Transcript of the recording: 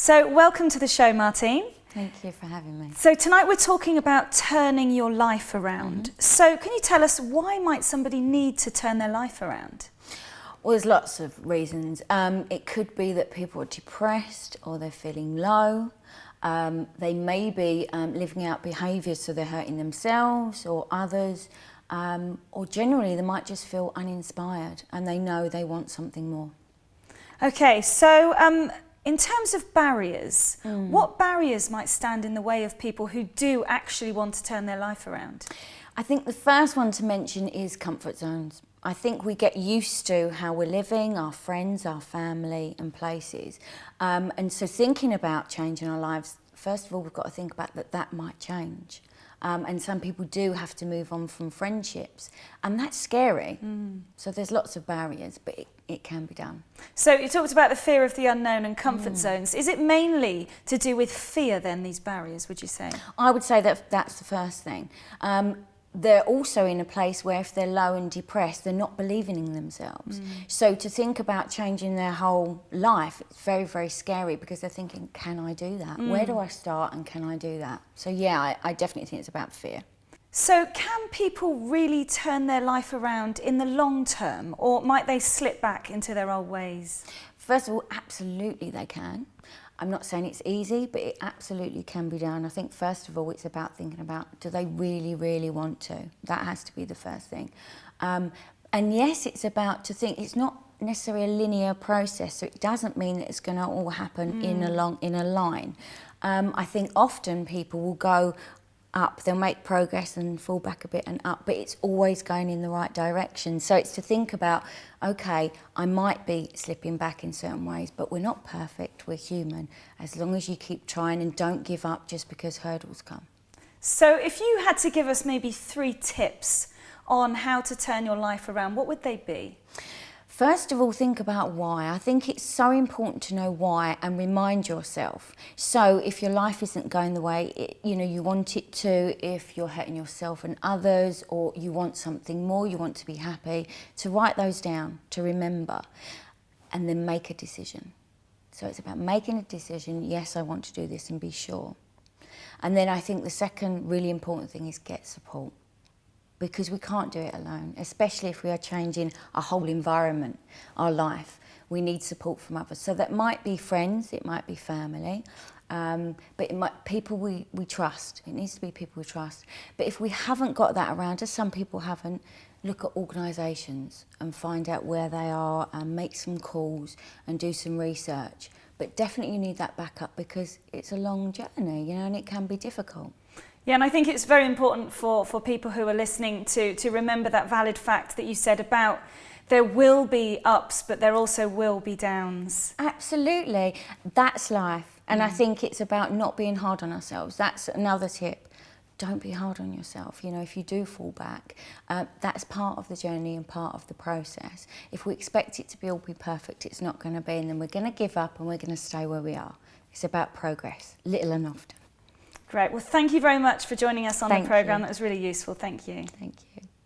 So welcome to the show, Martine. Thank you for having me. So tonight we're talking about turning your life around. So can you tell us, why might somebody need to turn their life around? Well, there's lots of reasons. It could be that people are depressed or they're feeling low. They may be living out behaviours so they're hurting themselves or others. Or generally they might just feel uninspired and they know they want something more. Okay, so in terms of barriers, what barriers might stand in the way of people who do actually want to turn their life around? I think the first one to mention is comfort zones. I think we get used to how we're living, our friends, our family and places. And so thinking about changing our lives, first of all, we've got to think about that might change. And some people do have to move on from friendships, and that's scary. So there's lots of barriers, but it can be done. So you talked about the fear of the unknown and comfort zones. Is it mainly to do with fear then, these barriers, would you say? I would say that that's the first thing. They're also in a place where if they're low and depressed, they're not believing in themselves. So to think about changing their whole life, it's very, very scary because they're thinking, can I do that? Where do I start and can I do that? So yeah, I definitely think it's about fear. So can people really turn their life around in the long term, or might they slip back into their old ways? First of all, absolutely they can. I'm not saying it's easy, but it absolutely can be done. I think first of all, it's about thinking about, do they really, really want to? That has to be the first thing. And yes, it's about to think, it's not necessarily a linear process, so it doesn't mean that it's going to all happen in a line. I think often people will go up, they'll make progress and fall back a bit and up, but it's always going in the right direction. So it's to think about, okay, I might be slipping back in certain ways, but we're not perfect, we're human. As long as you keep trying and don't give up just because hurdles come. So if you had to give us maybe 3 tips on how to turn your life around, what would they be? First of all, think about why. I think it's so important to know why and remind yourself. So if your life isn't going the way you want it to, if you're hurting yourself and others, or you want something more, you want to be happy, to write those down, to remember, and then make a decision. So it's about making a decision, yes, I want to do this, and be sure. And then I think the second really important thing is get support. Because we can't do it alone, especially if we are changing our whole environment, our life. We need support from others. So that might be friends, it might be family, but it might people we trust. It needs to be people we trust. But if we haven't got that around us, some people haven't, look at organisations and find out where they are and make some calls and do some research. But definitely you need that backup because it's a long journey, and it can be difficult. Yeah, and I think it's very important for people who are listening to remember that valid fact that you said about there will be ups, but there also will be downs. Absolutely. That's life. And I think it's about not being hard on ourselves. That's another tip. Don't be hard on yourself. If you do fall back, that's part of the journey and part of the process. If we expect it to be all be perfect, it's not going to be, and then we're going to give up and we're going to stay where we are. It's about progress, little and often. Great. Well, thank you very much for joining us on the programme. That was really useful. Thank you. Thank you.